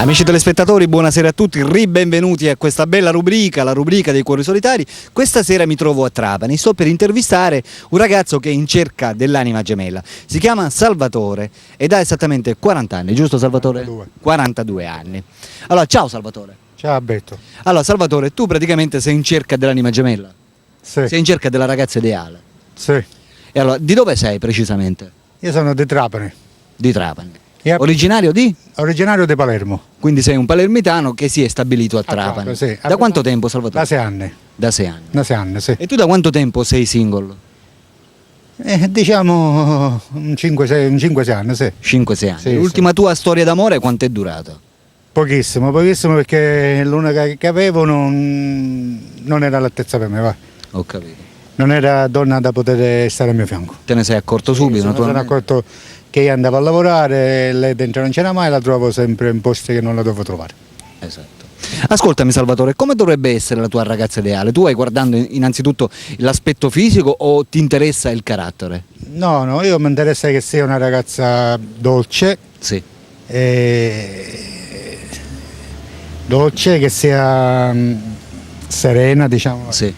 Amici telespettatori, buonasera a tutti, ribenvenuti a questa bella rubrica, la rubrica dei cuori solitari. Questa sera mi trovo a Trapani, sto per intervistare un ragazzo che è in cerca dell'anima gemella. Si chiama Salvatore ed ha esattamente 40 anni, giusto Salvatore? 42 anni. Allora, ciao Salvatore. Ciao Alberto. Allora Salvatore, tu praticamente sei in cerca dell'anima gemella? Sì. Sei in cerca della ragazza ideale? Sì. E allora, di dove sei precisamente? Io sono di Trapani. Di Trapani. Io- Originario di? Originario di Palermo. Quindi sei un palermitano che si è stabilito a Trapani. Trapani, sì. Da quanto tempo Salvatore? Da 6 anni. Da 6 anni. Da 6 anni, sì. E tu da quanto tempo sei single? Diciamo un 5-6 anni, sì. 5-6 anni. Sì, L'ultima tua storia d'amore quanto è durata? Pochissimo perché l'unica che avevo non era all'altezza per me, va. Ho capito. Non era donna da poter stare al mio fianco. Te ne sei accorto subito, Mi sono naturalmente? accorto che io andavo a lavorare, lei dentro non c'era mai, la trovavo sempre in posti che non la dovevo trovare. Esatto. Ascoltami Salvatore, come dovrebbe essere la tua ragazza ideale? Tu vai guardando innanzitutto l'aspetto fisico o ti interessa il carattere? No, io mi interessa che sia una ragazza dolce, Sì. dolce, che sia serena, diciamo, Sì.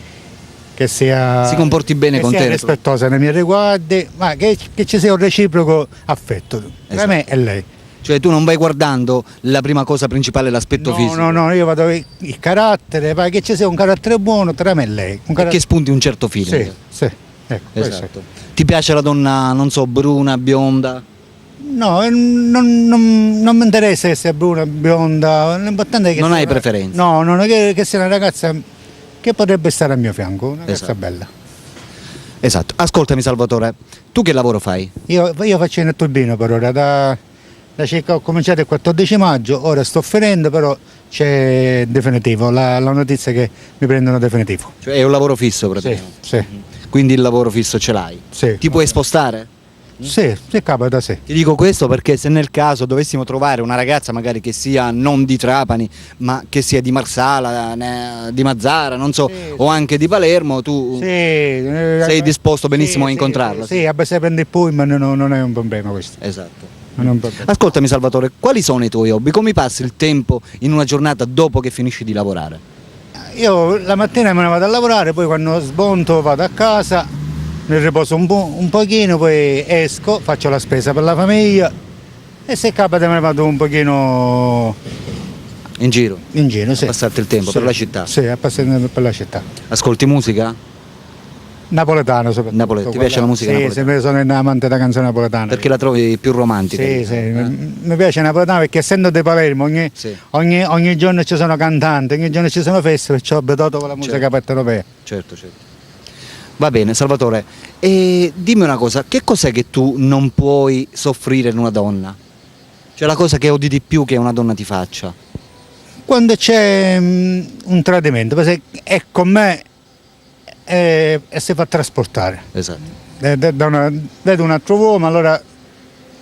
che sia, Si comporti bene che con sia te. rispettosa nei miei riguardi, ma che ci sia un reciproco affetto tra Esatto. me e lei. Cioè tu non vai guardando la prima cosa principale, l'aspetto fisico? No, io vado il carattere, ma che ci sia un carattere buono tra me e lei. E che spunti un certo feeling. Sì, ecco, questo è. Esatto. Ti piace la donna, non so, bruna, bionda? No, non mi interessa che sia bruna, bionda, l'importante è che Non sia hai preferenze? No, che sia una ragazza che potrebbe stare al mio fianco, una ragazza Esatto. bella. Esatto. Ascoltami Salvatore, tu che lavoro fai? Io faccio il turbino per ora, da circa, ho cominciato il 14 maggio, ora sto finendo, però c'è definitivo, la notizia che mi prendono definitivo. Cioè è un lavoro fisso Sì, praticamente. sì, Quindi il lavoro fisso ce l'hai. sì. Ti puoi spostare? Sì, capita, sì. Ti dico questo perché se nel caso dovessimo trovare una ragazza magari che sia non di Trapani, ma che sia di Marsala, di Mazzara, non so, Sì, o anche di Palermo, tu sei disposto benissimo a incontrarla? Sì, se prendi il pullman non è un problema questo. Esatto. Non è un problema. Ascoltami Salvatore, quali sono i tuoi hobby? Come passi il tempo in una giornata dopo che finisci di lavorare? Io la mattina me ne vado a lavorare, poi quando smonto vado a casa, mi riposo un pochino, poi esco, faccio la spesa per la famiglia e se capita me ne vado un pochino In giro? in giro, sì. A passarti il tempo Sì, per la città? Sì, a passare per la città. Ascolti musica? Napoletano soprattutto. Napoletano. Ti piace la musica Sì, napoletana? sono un amante della canzone napoletana. Perché la trovi più romantica? Sì, diciamo, mi piace napoletano perché essendo di Palermo Sì. ogni giorno ci sono cantanti, ogni giorno ci sono feste, perciò ho abituato con la musica Certo. partenopea. Certo, certo. Va bene, Salvatore. E dimmi una cosa, che cos'è che tu non puoi soffrire in una donna? Cioè la cosa che odi di più che una donna ti faccia? Quando c'è un tradimento, perché è con me e si fa trasportare. Esatto. Vedo un altro uomo, allora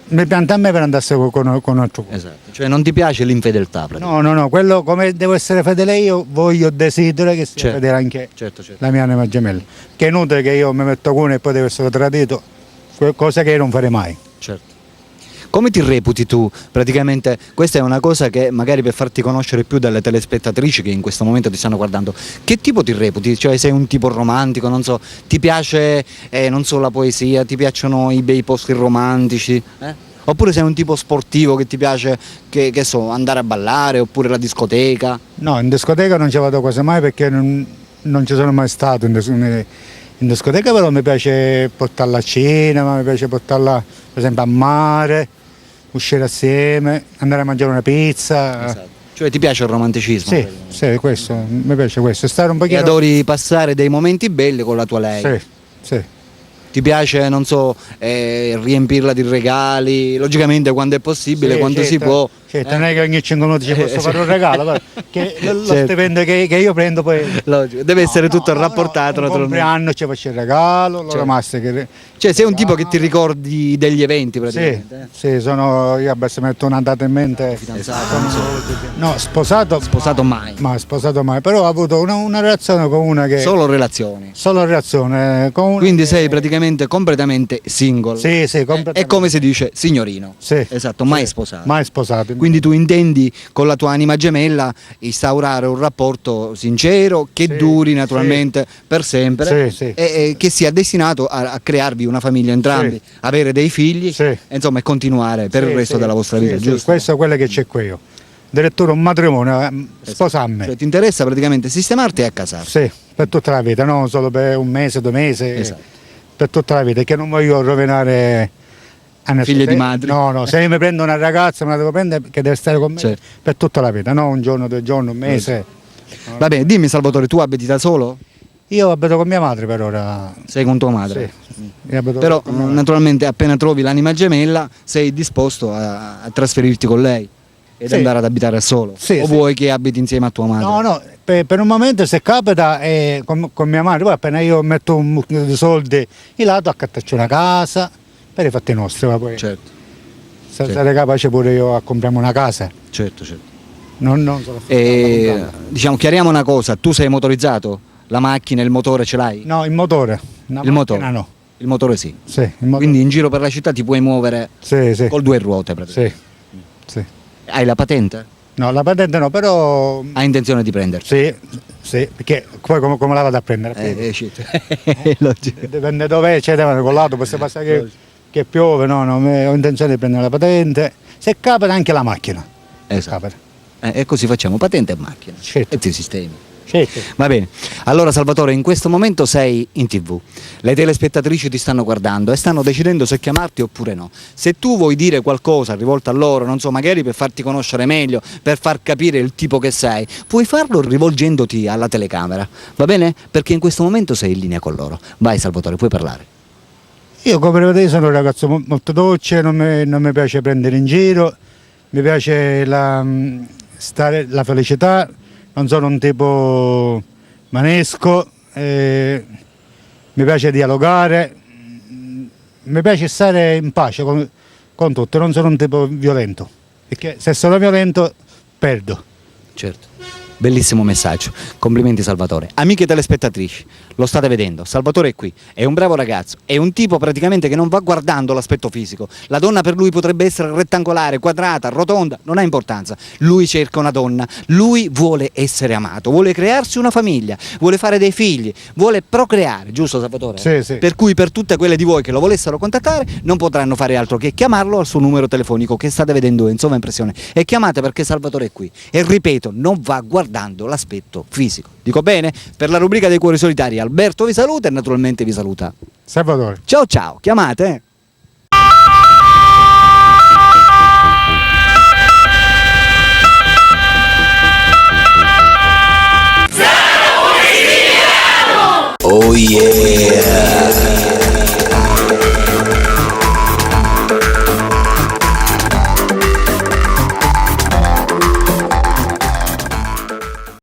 mi pianta a me per andarsene con un altro uomo. Esatto. Cioè non ti piace l'infedeltà praticamente? No, quello come devo essere fedele io, desidero che sia Certo. fedele anche Certo, certo. la mia anima gemella. Che è inutile che io mi metto con e poi devo essere tradito, cosa che io non farei mai. Certo. Come ti reputi tu? Praticamente questa è una cosa che magari per farti conoscere più dalle telespettatrici che in questo momento ti stanno guardando. Che tipo ti reputi? Cioè sei un tipo romantico, non so, ti piace non so la poesia, ti piacciono i bei posti romantici? Oppure sei un tipo sportivo che ti piace, che so, andare a ballare oppure la discoteca? No, in discoteca non ci vado quasi mai perché non ci sono mai stato in discoteca, però mi piace portarla a cena, mi piace portarla per esempio a mare, uscire assieme, andare a mangiare una pizza. Esatto. Cioè ti piace il romanticismo? Sì, questo, mi piace questo, stare un E pochino. adori passare dei momenti belli con la tua lei? Sì. Ti piace, non so, riempirla di regali, logicamente quando è possibile, Sì, quando si certo. può. Certo, non è che ogni 5 minuti ci posso fare un regalo, però, che lo Certo. stipendio che io prendo poi. Logico, deve essere tutto rapportato Un naturalmente. compleanno ci faccio il regalo, Certo. loro masse che. Cioè sei un tipo che ti ricordi degli eventi Sì, praticamente? sì, io adesso metto una data in mente. Fidanzato, non so. No, sposato. Sposato mai? Ma sposato mai, però ho avuto una relazione con una che. Solo relazioni. Solo relazione con una. Quindi sei praticamente completamente single. Sì, È come si dice signorino. Sì. Esatto, mai Sì. sposato. Mai sposato. Quindi tu intendi con la tua anima gemella instaurare un rapporto sincero che Sì, duri naturalmente per sempre Sì, sì. e che sia destinato a crearvi una famiglia entrambi, Sì. avere dei figli Sì. e insomma e continuare per il Sì, resto sì, della vostra sì, vita, sì, giusto? questo è quello che c'è qui io. Addirittura un matrimonio, sposarmi. Cioè, ti interessa praticamente sistemarti e a casarti. Sì, per tutta la vita, non solo per un mese, 2 mesi, Esatto. per tutta la vita, che non voglio rovinare a nessuno. Figlie di madri. No, se io mi prendo una ragazza me la devo prendere che deve stare con me Certo. per tutta la vita, non un giorno, 2 giorni, un mese. Va bene, dimmi Salvatore, tu abiti da solo? Io abito con mia madre per ora. Sei con tua madre? Sì, io abito Però con mia madre. naturalmente appena trovi l'anima gemella sei disposto a trasferirti con lei ed Sì. andare ad abitare da solo? Sì, o sì. vuoi che abiti insieme a tua madre? No, per un momento se capita con mia madre, poi appena io metto un mucchio di soldi in lato a cattarci una casa per i fatti nostri, ma poi Certo, se sarei capace pure io a comprarmi una casa. certo, certo. Non solo E, diciamo, chiariamo una cosa, tu sei motorizzato? La macchina, il motore ce l'hai? No, il motore. Una Il motore? macchina no. Il motore sì. Sì, il motore. Quindi in giro per la città ti puoi muovere Sì, sì. col due ruote praticamente. Sì, sì. Hai la patente? No, la patente no, però Hai intenzione di prenderci? sì, sì, perché poi come la vado a prendere? A piedi? Shit. Logico. Dipende dove c'è, con l'auto, se passa che piove, no, ho intenzione di prendere la patente. Se capita anche la macchina. Se Esatto. capita. E così facciamo patente e macchina. Certo. E ti sistemi. Certo. Va bene, allora Salvatore, in questo momento sei in TV, le telespettatrici ti stanno guardando e stanno decidendo se chiamarti oppure no. Se tu vuoi dire qualcosa rivolto a loro, non so, magari per farti conoscere meglio, per far capire il tipo che sei, puoi farlo rivolgendoti alla telecamera, va bene? Perché in questo momento sei in linea con loro. Vai Salvatore, puoi parlare. Io come vedete sono un ragazzo molto dolce, non mi piace prendere in giro, mi piace la felicità, non sono un tipo manesco, mi piace dialogare, mi piace stare in pace con tutti, non sono un tipo violento, perché se sono violento perdo. Certo. Bellissimo messaggio, complimenti Salvatore. Amiche telespettatrici, lo state vedendo, Salvatore è qui, è un bravo ragazzo, è un tipo praticamente che non va guardando l'aspetto fisico. La donna per lui potrebbe essere rettangolare, quadrata, rotonda, non ha importanza. Lui cerca una donna, lui vuole essere amato, vuole crearsi una famiglia, vuole fare dei figli, vuole procreare, giusto Salvatore? Sì, sì. Per cui per tutte quelle di voi che lo volessero contattare non potranno fare altro che chiamarlo al suo numero telefonico che state vedendo in sovraimpressione e chiamate perché Salvatore è qui e ripeto non va guardando l'aspetto fisico. Dico bene? Per la rubrica dei cuori solitari Alberto vi saluta e naturalmente vi saluta Salvatore. ciao ciao, chiamate. Oh yeah!